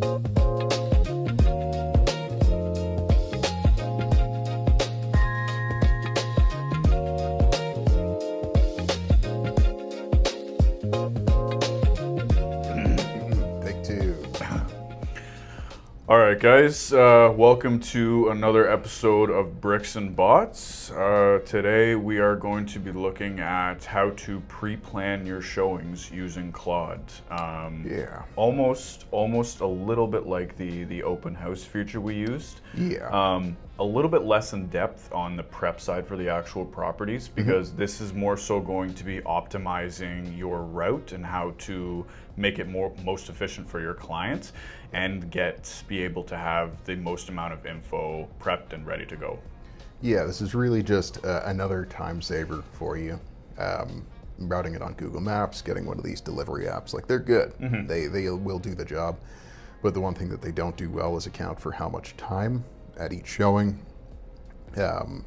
All right, guys, welcome to another episode of Bricks and Bots. Today we are going to be looking at how to pre-plan your showings using Claude. Almost a little bit like the open house feature we used. A little bit less in depth on the prep side for the actual properties, because this is more so going to be optimizing your route and how to make it most efficient for your clients and be able to have the most amount of info prepped and ready to go. Yeah, this is really just another time saver for you. Routing it on Google Maps, getting one of these delivery apps, like they're good. They will do the job. But the one thing that they don't do well is account for how much time at each showing. Time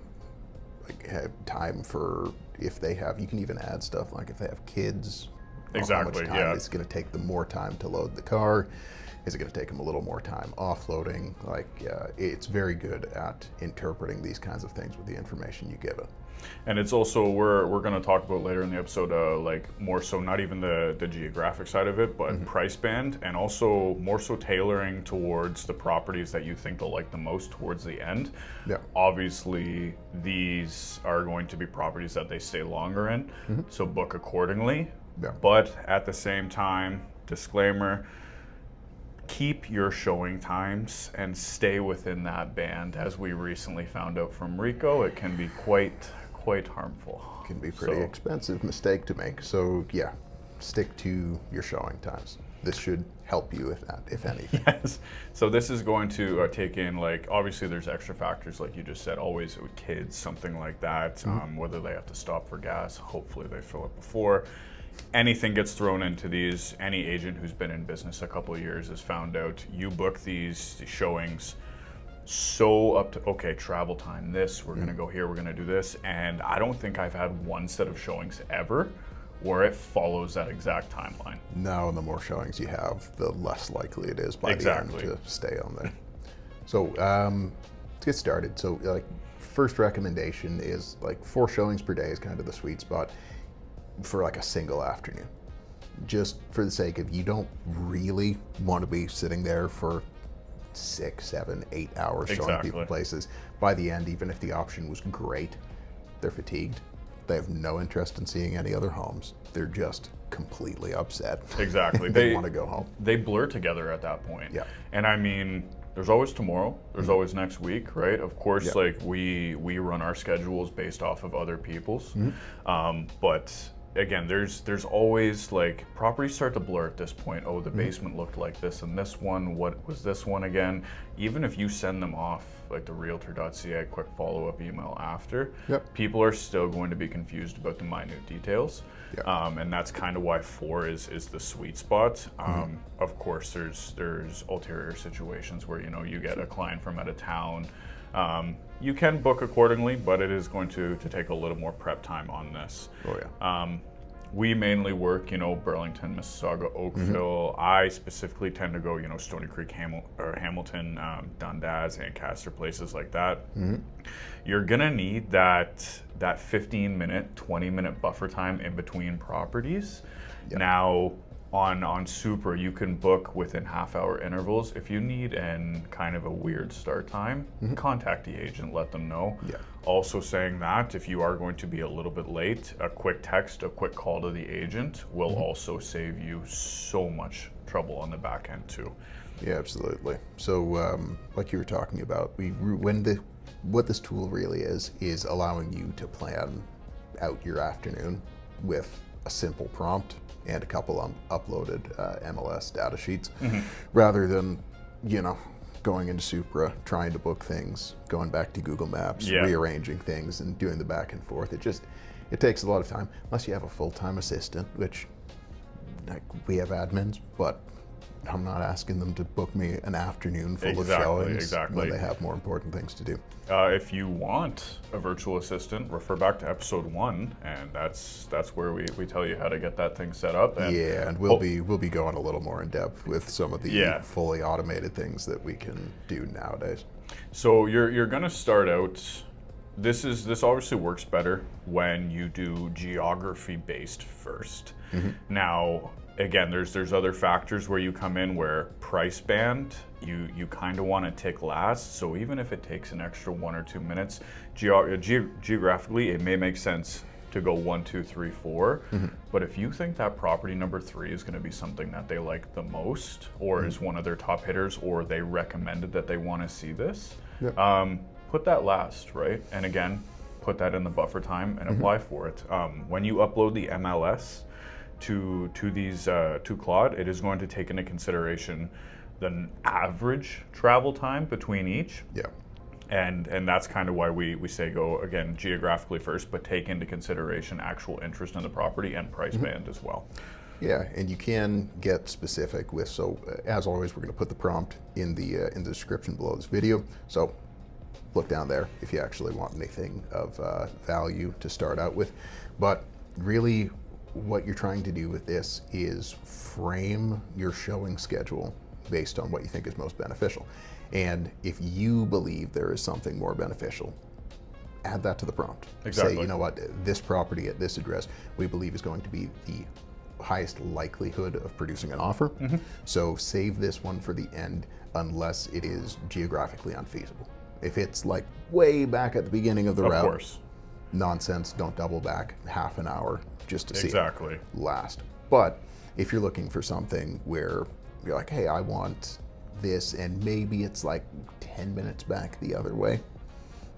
for if they have, you can even add stuff like if they have kids. Exactly, how much time it's going to take them more time to load the car. Is it going to take them a little more time offloading? It's very good at interpreting these kinds of things with the information you give it. And it's also, we're going to talk about later in the episode, more so not even the geographic side of it, but price band, and also more so tailoring towards the properties that you think they'll like the most towards the end. Yeah. Obviously, these are going to be properties that they stay longer in, so book accordingly. Yeah. But at the same time, disclaimer, keep your showing times and stay within that band. As we recently found out from Rico, it can be quite harmful. It can be pretty expensive mistake to make. So yeah, stick to your showing times. This should help you with that, if anything. Yes. So this is going to take in, obviously there's extra factors, like you just said, always with kids, something like that, whether they have to stop for gas, hopefully they fill it before. Anything gets thrown into these. Any agent who's been in business a couple of years has found out you book these showings so up to, okay, travel time, this, we're gonna go here, we're gonna do this. And I don't think I've had one set of showings ever where it follows that exact timeline. No, and the more showings you have, the less likely it is by the end to stay on there. So let's get started. So first recommendation is 4 showings per day is kind of the sweet spot for a single afternoon. Just for the sake of, you don't really want to be sitting there for 6, 7, 8 hours showing people places. By the end, even if the option was great, they're fatigued. They have no interest in seeing any other homes. They're just completely upset. Exactly. They want to go home. They blur together at that point. Yeah. And I mean, there's always tomorrow, there's always next week, right? Of course, we run our schedules based off of other people's. But again, there's always properties start to blur at this point. Oh, the basement looked like this and this one, what was this one again? Even if you send them off the realtor.ca quick follow-up email after, people are still going to be confused about the minute details. And that's kind of why 4 is the sweet spot. Of course, there's ulterior situations where you get a client from out of town. You can book accordingly, but it is going to take a little more prep time on this. Oh yeah. We mainly work, Burlington, Mississauga, Oakville. I specifically tend to go, Stony Creek, Hamilton, Dundas, Ancaster, places like that. You're gonna need that 15-minute, 20-minute buffer time in between properties. Now, on Super, you can book within half-hour intervals. If you need kind of a weird start time, contact the agent, let them know. Also saying that if you are going to be a little bit late, a quick text, a quick call to the agent will also save you so much trouble on the back end too. Yeah, absolutely. So like you were talking about, what this tool really is allowing you to plan out your afternoon with a simple prompt and a couple uploaded MLS data sheets, rather than, going into Supra, trying to book things, going back to Google Maps, rearranging things and doing the back and forth. It takes a lot of time, unless you have a full-time assistant, which we have admins, but I'm not asking them to book me an afternoon full of showings when they have more important things to do. If you want a virtual assistant, refer back to episode 1, and that's where we tell you how to get that thing set up. And and we'll be going a little more in depth with some of the fully automated things that we can do nowadays. So you're going to start out. This obviously works better when you do geography based first. Now, again, there's other factors where you come in where price band you kind of want to tick last. So even if it takes an extra 1 or 2 minutes, geographically it may make sense to go 1, 2, 3, 4. But if you think that property number 3 is going to be something that they like the most, or is one of their top hitters, or they recommended that they want to see this, put that last, right? And again, put that in the buffer time and apply for it. When you upload the MLS to Claude, it is going to take into consideration the average travel time between each. And that's kind of why we say go, again, geographically first, but take into consideration actual interest in the property and price band as well. Yeah, and you can get specific with, so as always, we're going to put the prompt in the description below this video. So look down there if you actually want anything of value to start out with. But really, what you're trying to do with this is frame your showing schedule based on what you think is most beneficial. And if you believe there is something more beneficial, add that to the prompt. Say, you know what, this property at this address we believe is going to be the highest likelihood of producing an offer. So save this one for the end unless it is geographically unfeasible. If it's like way back at the beginning of the route, course, nonsense, don't double back half an hour just to see it last. But if you're looking for something where you're like, hey, I want this, and maybe it's like 10 minutes back the other way,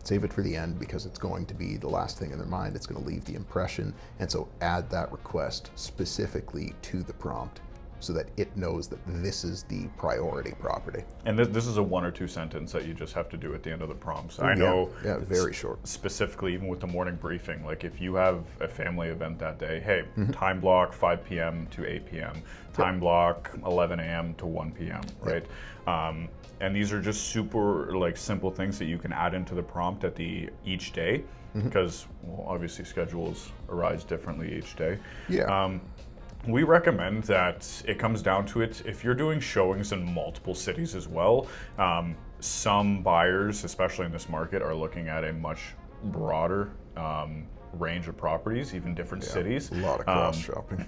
save it for the end because it's going to be the last thing in their mind. It's going to leave the impression. And so add that request specifically to the prompt so that it knows that this is the priority property. And this is a 1 or 2 sentence that you just have to do at the end of the prompts. I know, very short. Specifically, even with the morning briefing, like if you have a family event that day, hey, time block 5 p.m. to 8 p.m., time block 11 a.m. to 1 p.m., right? And these are just super like simple things that you can add into the prompt at each day, because obviously schedules arise differently each day. We recommend that it comes down to it. If you're doing showings in multiple cities as well, some buyers, especially in this market, are looking at a much broader range of properties, even different cities. A lot of cross shopping.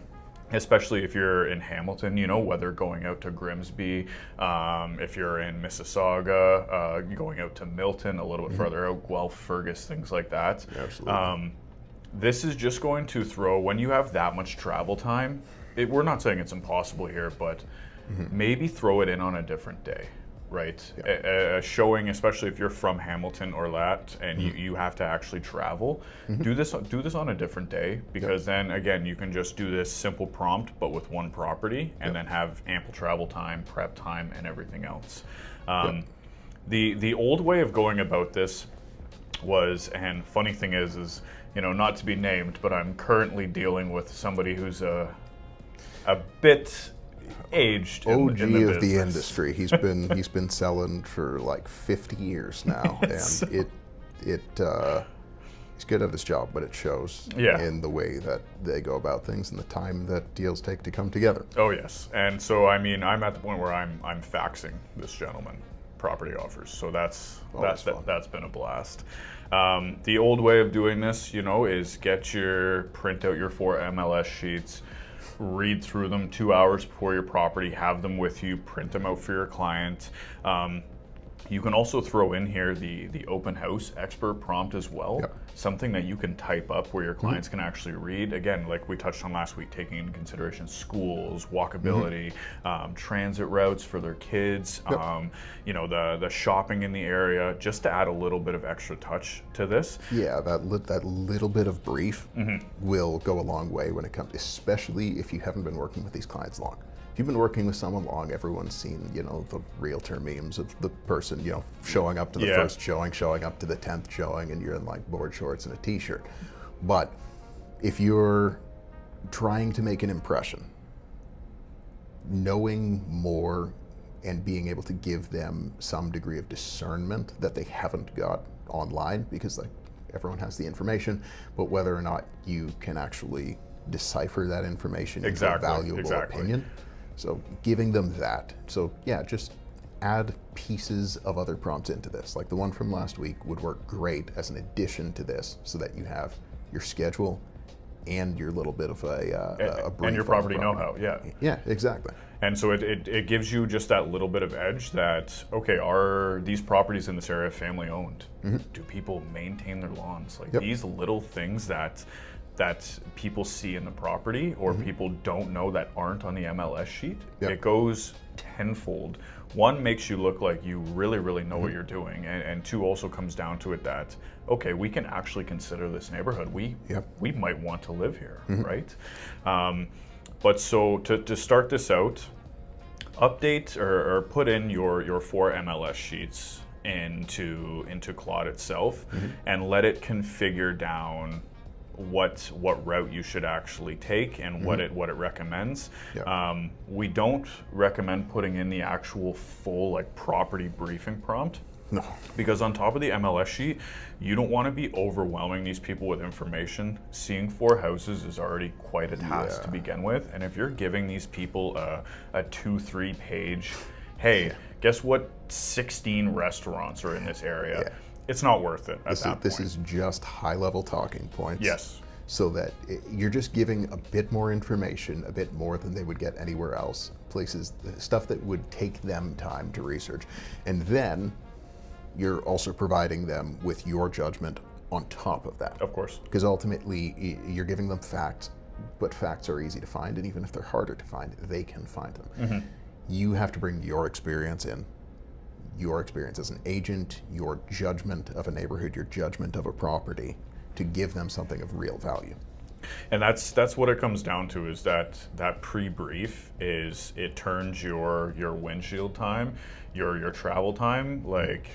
Especially if you're in Hamilton, you know, whether going out to Grimsby, if you're in Mississauga, going out to Milton, a little bit further out, Guelph, Fergus, things like that. Absolutely. This is just going to throw, when you have that much travel time, we're not saying it's impossible here, but maybe throw it in on a different day, right? A showing, especially if you're from Hamilton or that, and you have to actually travel, do this on a different day, because then again, you can just do this simple prompt, but with one property, and then have ample travel time, prep time, and everything else. The old way of going about this was, and funny thing is, you know, not to be named, but I'm currently dealing with somebody who's a bit aged in the of the industry. He's been selling for like 50 years now, and he's good at his job, but it shows in the way that they go about things and the time that deals take to come together. Oh yes, and so I mean, I'm at the point where I'm faxing this gentleman property offers, so that's been a blast. The old way of doing this, you know, is print out your 4 MLS sheets, read through them 2 hours before your property, have them with you, print them out for your client. You can also throw in here the open house expert prompt as well, something that you can type up where your clients can actually read. Again, like we touched on last week, taking into consideration schools, walkability, transit routes for their kids, you know, the shopping in the area, just to add a little bit of extra touch to this. Yeah, that little bit of brief will go a long way when it comes, especially if you haven't been working with these clients long. If you've been working with someone long, everyone's seen, you know, the realtor memes of the person, you know, showing up to the first showing, showing up to the 10th showing, and you're in like board shorts and a t-shirt. But if you're trying to make an impression, knowing more and being able to give them some degree of discernment that they haven't got online, because like everyone has the information, but whether or not you can actually decipher that information into a valuable opinion. So giving them that. So yeah, just add pieces of other prompts into this. Like the one from last week would work great as an addition to this, so that you have your schedule and your little bit of a brief and your property know-how. Yeah, exactly. And so it gives you just that little bit of edge that, okay, are these properties in this area family owned? Do people maintain their lawns? Like these little things that people see in the property, or people don't know that aren't on the MLS sheet, it goes tenfold. One, makes you look like you really, really know what you're doing, and two, also comes down to it that, okay, we can actually consider this neighborhood. We might want to live here, right? But so to start this out, update or put in your 4 MLS sheets into Claude itself, and let it configure down what route you should actually take and what it recommends. We don't recommend putting in the actual full like property briefing prompt. No. Because on top of the MLS sheet, you don't want to be overwhelming these people with information. Seeing 4 houses is already quite a task to begin with. And if you're giving these people a 2-3 page, hey, guess what 16 restaurants are in this area? It's not worth it at that point. This is just high-level talking points. Yes. So that you're just giving a bit more information, a bit more than they would get anywhere else. Places, stuff that would take them time to research. And then you're also providing them with your judgment on top of that. Of course. Because ultimately, you're giving them facts, but facts are easy to find, and even if they're harder to find, they can find them. You have to bring your experience in. Your experience as an agent, your judgment of a neighborhood, your judgment of a property, to give them something of real value. And that's what it comes down to, is that pre-brief is, it turns your windshield time, your travel time, like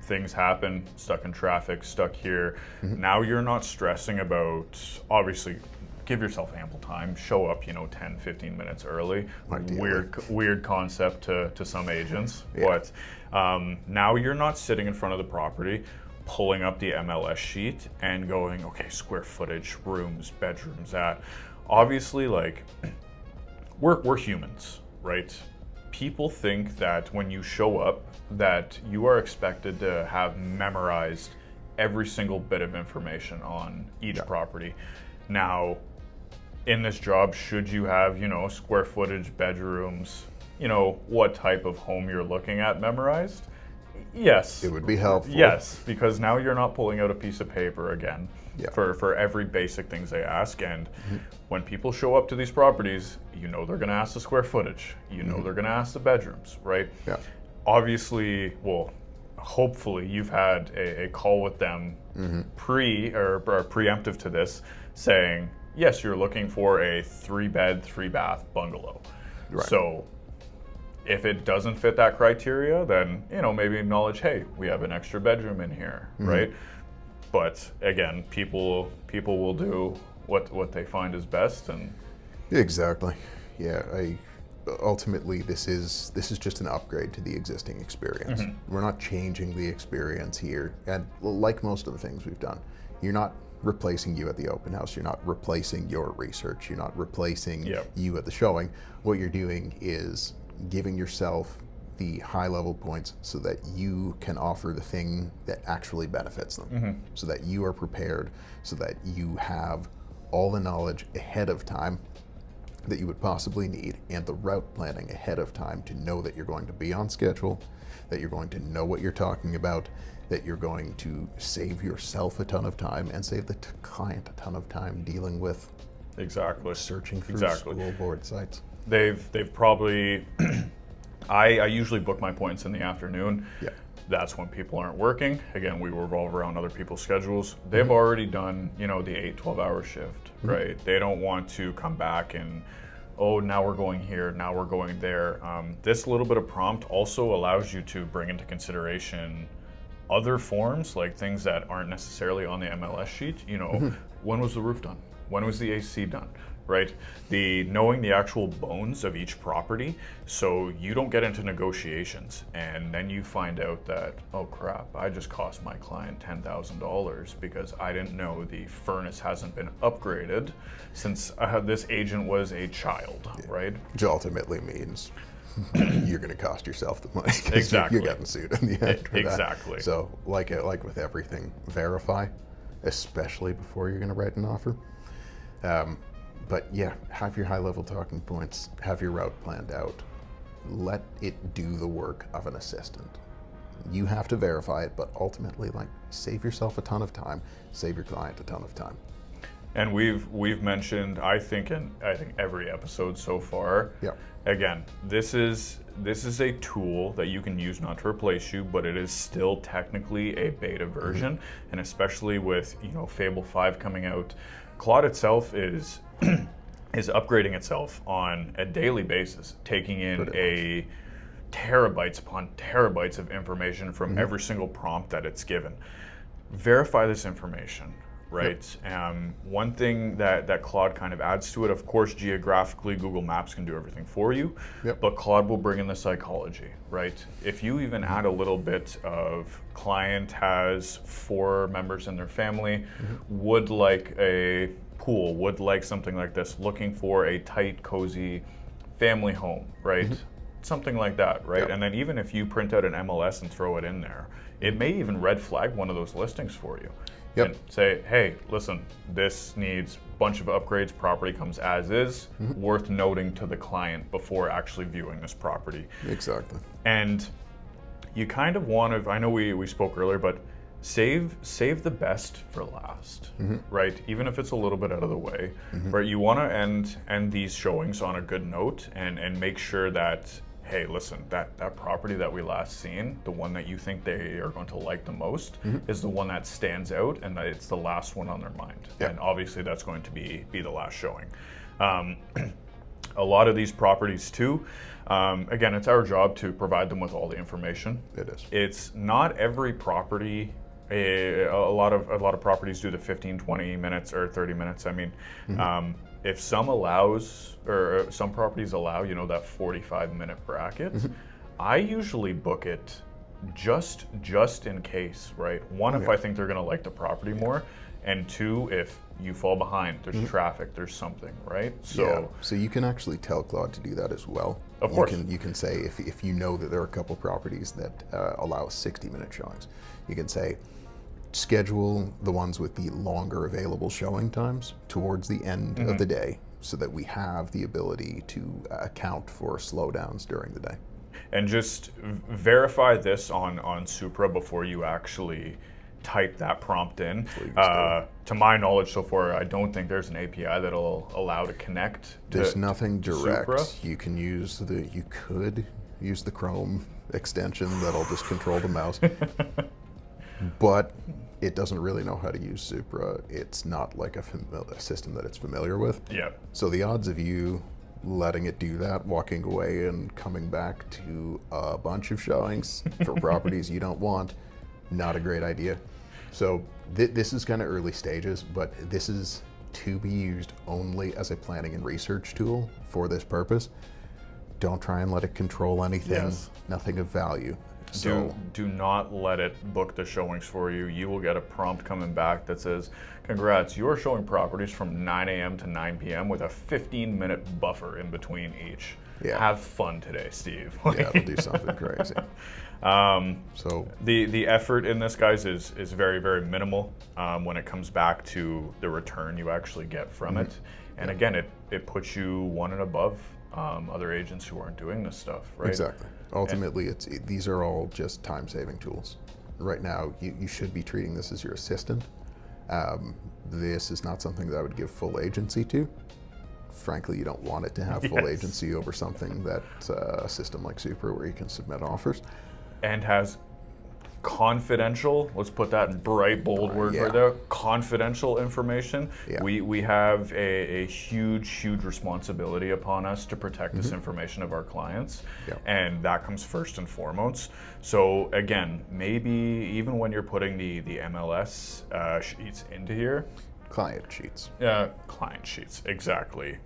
things happen, stuck in traffic, stuck here. Now you're not stressing about, obviously, give yourself ample time, show up, 10, 15 minutes early. Weird concept to some agents, but now you're not sitting in front of the property, pulling up the MLS sheet and going, okay, square footage, rooms, bedrooms, that. Obviously, like, we're humans, right? People think that when you show up, that you are expected to have memorized every single bit of information on each property. Now, in this job, should you have, square footage, bedrooms, what type of home you're looking at memorized? Yes. It would be helpful. Yes, because now you're not pulling out a piece of paper again for every basic things they ask. And when people show up to these properties, they're going to ask the square footage. They're going to ask the bedrooms, right? Yeah. Obviously, hopefully you've had a call with them preemptive to this, saying, yes, you're looking for a 3-bed, 3-bath bungalow. Right. So if it doesn't fit that criteria, then, maybe acknowledge, hey, we have an extra bedroom in here, right? But again, people will do what they find is best. And exactly. Yeah, ultimately this is just an upgrade to the existing experience. We're not changing the experience here. And like most of the things we've done, you're not replacing you at the open house, you're not replacing your research, you're not replacing you at the showing. What you're doing is giving yourself the high level points so that you can offer the thing that actually benefits them, so that you are prepared, so that you have all the knowledge ahead of time that you would possibly need, and the route planning ahead of time to know that you're going to be on schedule, that you're going to know what you're talking about, that you're going to save yourself a ton of time and save the client a ton of time dealing with searching through school board sites. They've probably I usually book my appointments in the afternoon. That's when people aren't working. Again, we revolve around other people's schedules. They've already done, the 8-12 hour shift, right? They don't want to come back and, now we're going here, now we're going there. This little bit of prompt also allows you to bring into consideration other forms, like things that aren't necessarily on the MLS sheet. When was the roof done? When was the AC done? right? Knowing the actual bones of each property, so you don't get into negotiations and then you find out that, oh crap, I just cost my client $10,000 because I didn't know the furnace hasn't been upgraded since this agent was a child, right? Which ultimately means you're going to cost yourself the money. Exactly. You're getting sued in the end for exactly. That. So like with everything, verify, especially before you're going to write an offer. But yeah, have your high-level talking points, have your route planned out. Let it do the work of an assistant. You have to verify it, but ultimately, like, save yourself a ton of time, save your client a ton of time. And we've mentioned, I think every episode so far. Yeah. Again, this is a tool that you can use not to replace you, but it is still technically a beta version, and especially with Fable 5 coming out, Claude itself is upgrading itself on a daily basis, taking in terabytes upon terabytes of information from every single prompt that it's given. Verify this information. Right. Yep. One thing that Claude kind of adds to it, of course, geographically, Google Maps can do everything for you, but Claude will bring in the psychology, right? If you even add a little bit of client has 4 members in their family, would like a pool, would like something like this, looking for a tight, cozy family home, right? Something like that, right? Yep. And then even if you print out an MLS and throw it in there, it may even red flag one of those listings for you. And say, hey, listen, this needs a bunch of upgrades, property comes as is, worth noting to the client before actually viewing this property. Exactly. And you kind of want to, I know we spoke earlier, but save the best for last, right? Even if it's a little bit out of the way, right? You want to end these showings on a good note and make sure that, hey, listen, that property that we last seen, the one that you think they are going to like the most, is the one that stands out and that it's the last one on their mind. Yep. And obviously that's going to be the last showing. A lot of these properties too, again, it's our job to provide them with all the information. It is. It's not every property. A lot of properties do the 15, 20 minutes or 30 minutes. I mean, if some properties allow, that 45-minute bracket, I usually book it just in case, right? One, if I think they're going to like the property more, and 2, if you fall behind, there's traffic, there's something, right? So you can actually tell Claude to do that as well. Of course. You can say, if you know that there are a couple properties that allow 60-minute showings, you can say, schedule the ones with the longer available showing times towards the end of the day so that we have the ability to account for slowdowns during the day. And just verify this on Supra before you actually type that prompt in. To my knowledge so far, I don't think there's an API that'll allow to connect to There's nothing direct. Supra. You could use the Chrome extension that'll just control the mouse. But it doesn't really know how to use Supra. It's not like a system that it's familiar with. Yeah. So the odds of you letting it do that, walking away and coming back to a bunch of showings for properties you don't want, not a great idea. So this is kind of early stages, but this is to be used only as a planning and research tool for this purpose. Don't try and let it control anything, nothing of value. So do not let it book the showings for you. You will get a prompt coming back that says, congrats, you're showing properties from 9 a.m. to 9 p.m. with a 15-minute buffer in between each. Yeah. Have fun today, Steve. Yeah, it'll do something crazy. So the effort in this, guys, is very, very minimal when it comes back to the return you actually get from it. And again, it puts you one and above other agents who aren't doing this stuff, right? Exactly. Ultimately, these are all just time-saving tools. Right now, you should be treating this as your assistant. This is not something that I would give full agency to. Frankly, you don't want it to have full agency over something that a system like Supra where you can submit offers. And has confidential, let's put that in bright, bold words right there, confidential information. Yeah. We have a huge responsibility upon us to protect this information of our clients. Yeah. And that comes first and foremost. So again, maybe even when you're putting the MLS sheets into here, client sheets. Yeah, client sheets, exactly.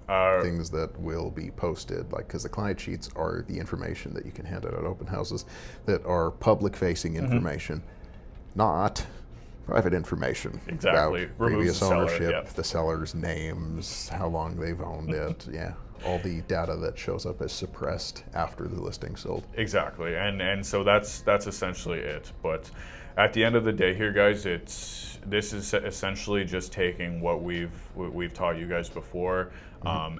Things that will be posted, like, because the client sheets are the information that you can hand out at open houses that are public-facing information, not private information. Exactly. About Removes previous the seller, ownership, the seller's names, how long they've owned it, all the data that shows up as suppressed after the listing sold. Exactly, and so that's essentially it. But at the end of the day here, guys, this is essentially just taking what we've taught you guys before,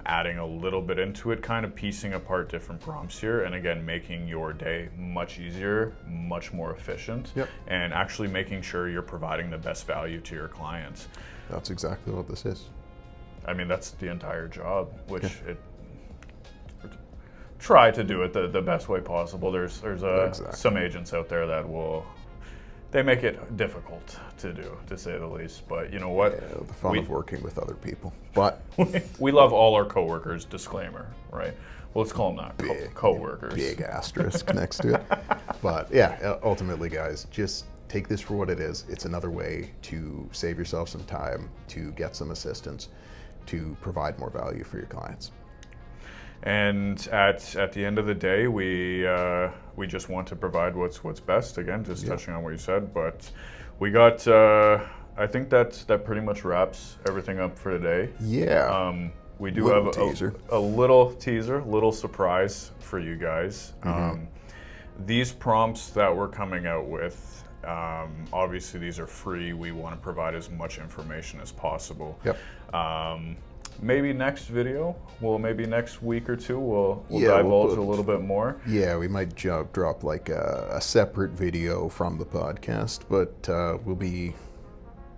adding a little bit into it, kind of piecing apart different prompts here, and again, making your day much easier, much more efficient, and actually making sure you're providing the best value to your clients. That's exactly what this is. I mean, that's the entire job, which try to do it the best way possible. There's some agents out there that they make it difficult to do, to say the least. But you know what? Yeah, the fun of working with other people. But we love all our coworkers. Disclaimer, right? Well, let's call them that. Coworkers. Big asterisk next to it. But yeah, ultimately, guys, just take this for what it is. It's another way to save yourself some time, to get some assistance, to provide more value for your clients. And at the end of the day, we just want to provide what's best. Again, just touching on what you said, but we got. I think that pretty much wraps everything up for today. Yeah. We do have a little teaser, little surprise for you guys. These prompts that we're coming out with, obviously these are free. We want to provide as much information as possible. Maybe next video, maybe next week or two, we'll divulge a little bit more. Yeah, we might drop like a separate video from the podcast, but we'll be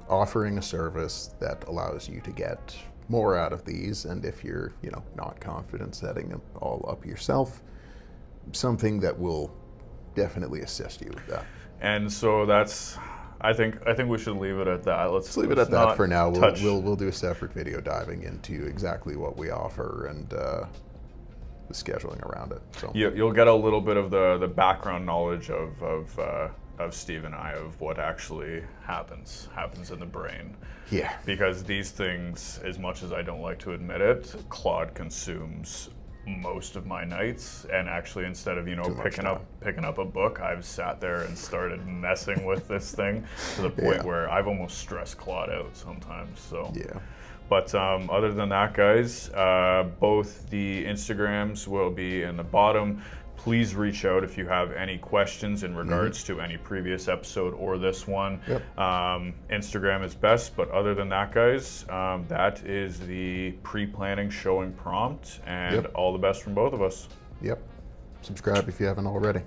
offering a service that allows you to get more out of these. And if you're, not confident setting them all up yourself, something that will definitely assist you with that. And so that's. I think we should leave it at that. Let's leave it at that for now. We'll do a separate video diving into exactly what we offer and the scheduling around it. So you'll get a little bit of the background knowledge of Steve and I of what actually happens in the brain. Yeah. Because these things, as much as I don't like to admit it, Claude consumes most of my nights, and actually instead of picking up a book, I've sat there and started messing with this thing to the point where I've almost stressed Claude out sometimes. So but other than that, guys, both the Instagrams will be in the bottom. Please reach out if you have any questions in regards to any previous episode or this one. Instagram is best, but other than that, guys, that is the pre-planning showing prompt, and all the best from both of us. Subscribe if you haven't already.